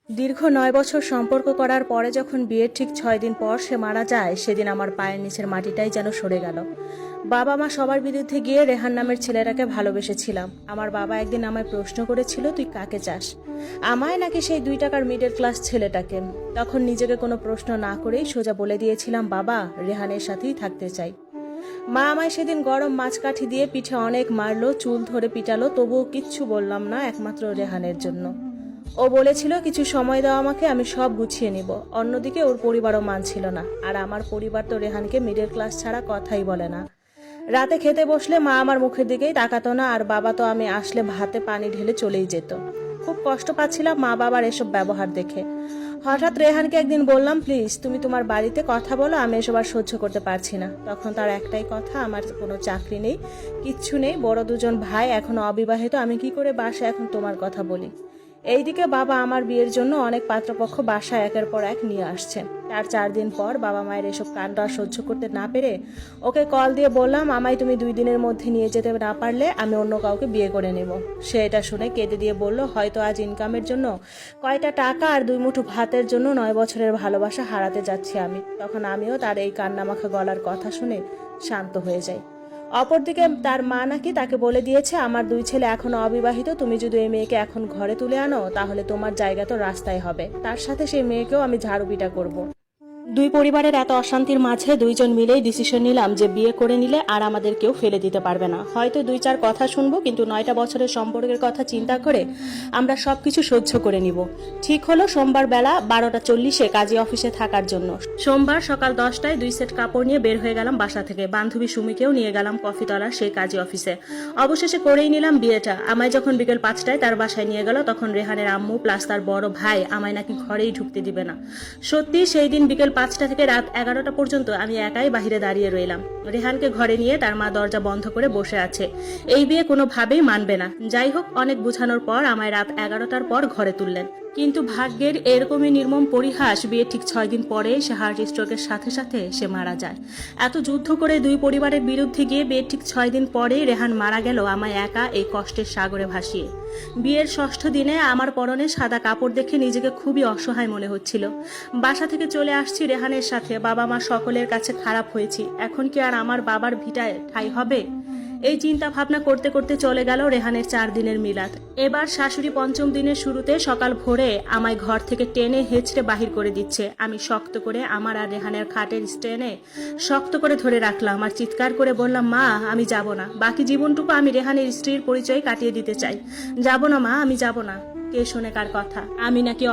দীর্ঘ ৯ বছর সম্পর্ক করার পরে যখন বিয়ের ঠিক ৬ দিন পর সে মারা যায়, সেদিন আমার পায়ের নিচের মাটিটাই যেন সরে গেল। বাবা মা সবার বিরুদ্ধে গিয়ে রেহান নামের ছেলেটাকে ভালোবেসেছিলাম। আমার বাবা একদিন আমায় প্রশ্ন করেছিল, তুই কাকে চাস, আমায় নাকি সেই 2 টাকার মিডল ক্লাস ছেলেটাকে? তখন নিজেকে কোনো প্রশ্ন না করেই সোজা বলে দিয়েছিলাম, বাবা, রেহানের সাথেই থাকতে চাই। মা আমায় সেদিন গরম মাছকাঠি দিয়ে পিঠে অনেক মারলো, চুল ধরে পিটালো, তবুও কিচ্ছু বললাম না, একমাত্র রেহানের জন্য। ও বলেছিল কিছু সময় দাও আমাকে, আমি সব গুছিয়ে নিব। অন্যদিকে ওর পরিবারও মানছিল না, আর আমার পরিবার তো রেহানকে মিডল ক্লাস ছাড়া কথাই বলে না। রাতে খেতে বসলে মা আমার মুখের দিকেই তাকাতো না, আর বাবা তো আমি আসলে ভাতে পানি ঢেলে চলেই যেত। খুব কষ্ট পাচ্ছিলাম মা বাবার এসব ব্যবহার দেখে। হঠাৎ রেহানকে একদিন বললাম, প্লিজ তুমি তোমার বাড়িতে কথা বলো, আমি এসব আর সহ্য করতে পারছি না। তখন তার একটাই কথা, আমার কোনো চাকরি নেই, কিচ্ছু নেই, বড় দুজন ভাই এখনো অবিবাহিত, আমি কি করে বাসায় এখন তোমার কথা বলি? এইদিকে বাবা আমার বিয়ের জন্য অনেক পাত্রপক্ষ বাসায় একের পর এক নিয়ে আসছে। তার 4 দিন পর বাবা মায়ের এসব কাণ্ড আর সহ্য করতে না পেরে ওকে কল দিয়ে বললাম, আমায় তুমি 2 দিনের মধ্যে নিয়ে যেতে না পারলে আমি অন্য কাউকে বিয়ে করে নেব। সে এটা শুনে কেঁদে দিয়ে বলল, হয়তো আজ ইনকামের জন্য কয়টা টাকা আর 2 মুঠো ভাতের জন্য 9 বছরের ভালোবাসা হারাতে যাচ্ছি আমি। তখন আমিও তার এই কান্নামাখা গলার কথা শুনে শান্ত হয়ে যাই। অপরদিকে তার মা নাকি তাকে বলে দিয়েছে, আমার 2 ছেলে এখনো অবিবাহিত, তুমি যদি এই মেয়েকে এখন ঘরে তুলে আনো তাহলে তোমার জায়গা তো রাস্তায় হবে, তার সাথে সেই মেয়েকেও আমি ঝাড়ু পিটা করব। দুই পরিবারের এত অশান্তির মাঝে দুইজন মিলেই ডিসিশন নিলাম যে বিয়ে করে নিলে আর আমাদের কেউ ফেলে দিতে পারবে না। হয়তো 2-4 কথা শুনবো, কিন্তু 9টা বছরের সম্পর্কের কথা চিন্তা করে আমরা সবকিছু সহ্য করে নিব। ঠিক হলো সোমবার বেলা 12টা 40-এ কাজী অফিসে থাকার জন্য। সোমবার সকাল 10টায় 2 সেট কাপড় নিয়ে বের হয়ে গেলাম বাসা থেকে। বান্ধবী সুমিকেও নিয়ে গেলাম কফিতলার সেই কাজী অফিসে। অবশেষে করেই নিলাম বিয়েটা। আমায় যখন বিকেল 5টায় তার বাসায় নিয়ে গেল, তখন রেহানের আম্মু প্লাস তার বড় ভাই আমায় নাকি ঘরেই ঢুকতে দিবে না। সত্যি সেই দিন বিকেল 5টা থেকে রাত 11টা পর্যন্ত আমি একাই বাহিরে দাঁড়িয়ে রইলাম। রেহানকে ঘরে নিয়ে তার মা দরজা বন্ধ করে বসে আছে। এই বিয়ে কোনোভাবেই মানবে না। যাই হোক, অনেক বোঝানোর পর আমায় রাত 11টার পর ঘরে তুললেন। কিন্তু ভাগ্যের এরকমই নির্মম পরিহাস, বিয়ে ঠিক 6 দিন পরে সে হার্ট স্ট্রোকের সাথে সাথে সে মারা যায়। এত যুদ্ধ করে দুই পরিবারের বিরুদ্ধে গিয়ে বিয়ের ঠিক 6 দিন পরেই রেহান মারা গেল, আমায় একা এই কষ্টের সাগরে ভাসিয়ে। বিয়ের 6ষ্ঠ দিনে আমার পরনে সাদা কাপড় দেখে নিজেকে খুবই অসহায় মনে হচ্ছিল। বাসা থেকে চলে আসছি রেহানের সাথে, বাবা মা সকলের কাছে খারাপ হয়েছি, এখন কি আর আমার বাবার ভিটায় ঠাঁই হবে? এই চিন্তা ভাবনা করতে করতে চলে গেল রেহানের 4 দিনের মিলাদ। এবার শাশুড়ি 5ম দিনের শুরুতে সকাল ভোরে আমায় ঘর থেকে টেনে হেঁচড়ে বাহির করে দিচ্ছে। আমি শক্ত করে আমার আর রেহানের খাটের স্টেনে শক্ত করে ধরে রাখলাম আর চিৎকার করে বললাম, মা, আমি যাব না। বাকি জীবনটুকু আমি রেহানের স্ত্রীর পরিচয় কাটিয়ে দিতে চাই। যাব না মা, আমি যাব না। কে শোনে কার কথা? আমি নাকি